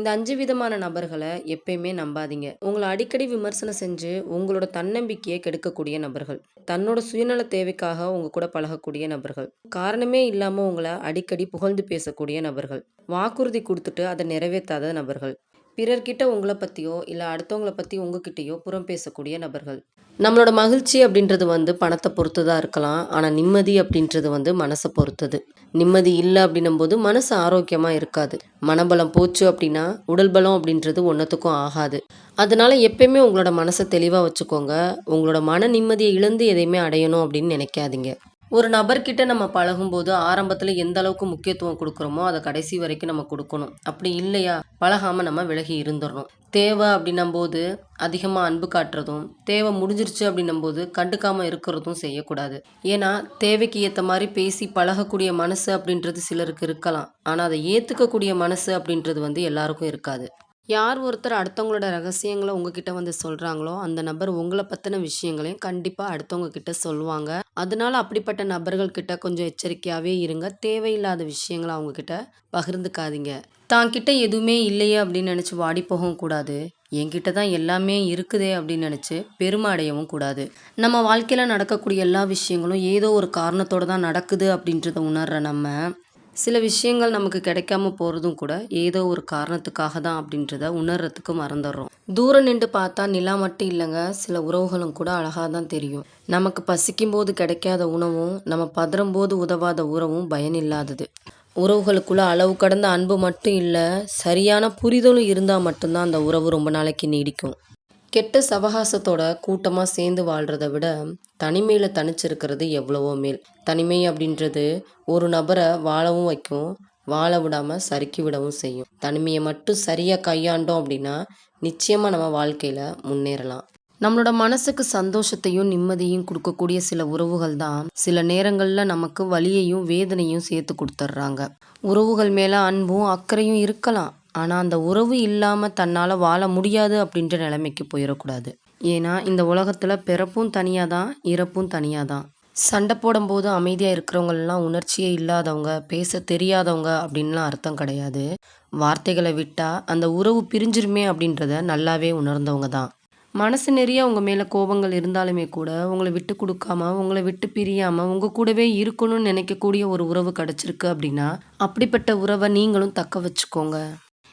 இந்த 5 விதமான நபர்கள எப்பயுமே நம்பாதீங்க. உங்கள அடிக்கடி விமர்சனம் செஞ்சு, உங்களோட தன்னம்பிக்கைய கெடுக்கக்கூடிய நபர்கள். தன்னோட சுயநல தேவைக்காக உங்க கூட பழகக்கூடிய நபர்கள். காரணமே இல்லாம உங்கள அடிக்கடி புகழ்ந்து பேசக்கூடிய நபர்கள். வாக்குறுதி குடுத்துட்டு அத நிறைவேத்தாத நபர்கள். பிறர்கிட்ட உங்கள பத்தியோ, இல்ல அடுத்தவங்கள பத்தி உங்ககிட்டயோ புறம் பேசக்கூடிய நபர்கள். நம்மளோட மகிழ்ச்சி அப்படின்றது பணத்த பொறுத்து தான் இருக்கலாம். ஆனா நிம்மதி அப்படின்றது மனச பொறுத்தது. நிம்மதி இல்ல அப்படின்னும்போது மனசு ஆரோக்கியமா இருக்காது. மனபலம் போச்சு அப்படின்னா, உடல் பலம் அப்படின்றது ஒன்னத்துக்கும் ஆகாது. அதனால எப்பயுமே உங்களோட மனச தெளிவா வச்சுக்கோங்க. உங்களோட மன நிம்மதிய இழந்து எதையுமே அடையணும் அப்படின்னு நினைக்காதீங்க. ஒரு நபர்கிட்ட நம்ம பழகும்போது ஆரம்பத்துல எந்த அளவுக்கு முக்கியத்துவம் குடுக்குறோமோ, அத கடைசி வரைக்கும் நம்ம குடுக்கணும். அப்படி இல்லையா, பழகாம நம்ம விலகி இருந்துறணும். தேவை அப்படின்னம்போது அதிகமா அன்பு காட்டுறதும், தேவை முடிஞ்சிருச்சு அப்படின்னும்போது கண்டுக்காம இருக்கிறதும் செய்யக்கூடாது. ஏன்னா, தேவைக்கு ஏத்த மாரி பேசி பழகக்கூடிய மனசு அப்படின்றது சிலருக்கு இருக்கலாம். ஆனா, அத ஏத்துக்கக்கூடிய மனசு அப்படின்றது எல்லாருக்கும் இருக்காது. யார் ஒருத்தர் அடுத்தவங்களோட ரகசியங்கள உங்ககிட்ட சொல்றாங்களோ, அந்த நபர் உங்கள பத்தின விஷயங்களையும் கண்டிப்பா அடுத்தவங்க கிட்ட சொல்லுவாங்க. அதனால அப்படிப்பட்ட நபர்கள் கிட்ட கொஞ்சம் எச்சரிக்கையாவே இருங்க. தேவையில்லாத விஷயங்கள அவங்க கிட்ட பகிர்ந்துக்காதீங்க. தான் கிட்ட எதுவுமே இல்லையே அப்படின்னு நினைச்சு வாடி போகவும் கூடாது. என்கிட்ட தான் எல்லாமே இருக்குதே அப்படின்னு நினைச்சு பெருமை அடையவும் கூடாது. நம்ம வாழ்க்கையில நடக்கக்கூடிய எல்லா விஷயங்களும் ஏதோ ஒரு காரணத்தோட தான் நடக்குது அப்படின்றத உணர்ற நம்ம, சில விஷயங்கள் நமக்கு கிடைக்காம போறதும் கூட ஏதோ ஒரு காரணத்துக்காக தான் அப்படின்றத உணர்றதுக்கு மறந்துடுறோம். தூரம் நின்று பார்த்தா நிலா மட்டும் இல்லைங்க, சில உறவுகளும் கூட அழகா தான் தெரியும். நமக்கு பசிக்கும் போது கிடைக்காத உணவும், நம்ம பதறும் போது உதவாத உறவும் பயனில்லாதது. உறவுகளுக்குள்ள அளவு கடந்த அன்பு மட்டும் இல்ல, சரியான புரிதலும் இருந்தா மட்டும்தான் அந்த உறவு ரொம்ப நாளைக்கு நீடிக்கும். கெட்ட சவகாசத்தோட கூட்டமா சேர்ந்து வாழ்றத விட, தனிமையில தனிச்சிருக்கிறது எவ்வளவோ மேல். தனிமை அப்படின்றது ஒரு நபர வாழவும் வைக்கும், வாழ விடாம சறுக்கி விடவும் செய்யும். தனிமைய மட்டும் சரியா கையாண்டோம் அப்படின்னா, நிச்சயமா நம்ம வாழ்க்கையில முன்னேறலாம். நம்மளோட மனசுக்கு சந்தோஷத்தையும், நிம்மதியும் குடுக்கக்கூடிய சில உறவுகள் தான், சில நேரங்கள்ல நமக்கு வலியையும், வேதனையும் சேர்த்து குடுத்துர்றாங்க. உறவுகள் மேல அன்பும், அக்கறையும் இருக்கலாம். ஆனா, அந்த உறவு இல்லாம தன்னால வாழ முடியாது அப்படின்ற நிலைமைக்கு போயிறக்கூடாது. ஏன்னா, இந்த உலகத்துல பிறப்பும் தனியா தான், இறப்பும் தனியா தான். சண்டை போடும்போது அமைதியா இருக்கிறவங்கலாம் உணர்ச்சியே இல்லாதவங்க, பேச தெரியாதவங்க அப்படின்லாம் அர்த்தம் கிடையாது. வார்த்தைகள விட்டா அந்த உறவு பிரிஞ்சிருமே அப்படின்றத நல்லாவே உணர்ந்தவங்க தான். மனசு நிறைய உங்க மேல கோபங்கள் இருந்தாலுமே கூட, உங்கள விட்டு குடுக்காம, உங்கள விட்டு பிரியாம, உங்க கூடவே இருக்கணும்னு நினைக்கக்கூடிய ஒரு உறவு கிடைச்சிருக்கு அப்படின்னா, அப்படிப்பட்ட உறவ நீங்களும் தக்க வச்சுக்கோங்க.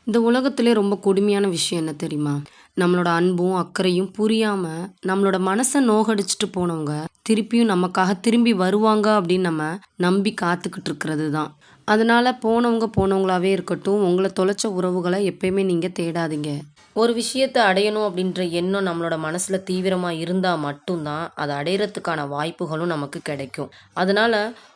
இந்த உலகத்திலே ரொம்ப கொடுமையான விஷயம் என்ன தெரியுமா? நம்மளோட அன்பும், அக்கறையும் புரியாம, நம்மளோட மனச நோகடிச்சுட்டு போனவங்க, திருப்பியும் நமக்காக திரும்பி வருவாங்க அப்படின்னு நம்ம நம்பி காத்துக்கிட்டு இருக்கிறது தான். அதனால போனவங்க போனவங்களாவே இருக்கட்டும். உங்கள தொலைச்ச உறவுகள எப்பயுமே நீங்க தேடாதீங்க. ஒரு விஷயத்த அடையணும் அப்படின்ற எண்ணம் நம்மளோட மனசுல தீவிரமா இருந்தா மட்டும் தான், அத அடையறதுக்கான வாய்ப்புகளும் நமக்கு கிடைக்கும். அதனால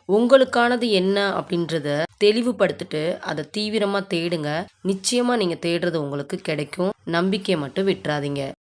உங்களுக்கானது என்ன அப்படின்றத தெளிவுபடுத்திட்டு, அத தீவிரமா தேடுங்க. நிச்சயமா நீங்க தேடுறது உங்களுக்கு கிடைக்கும். நம்பிக்கைய மட்டும் விட்றாதீங்க.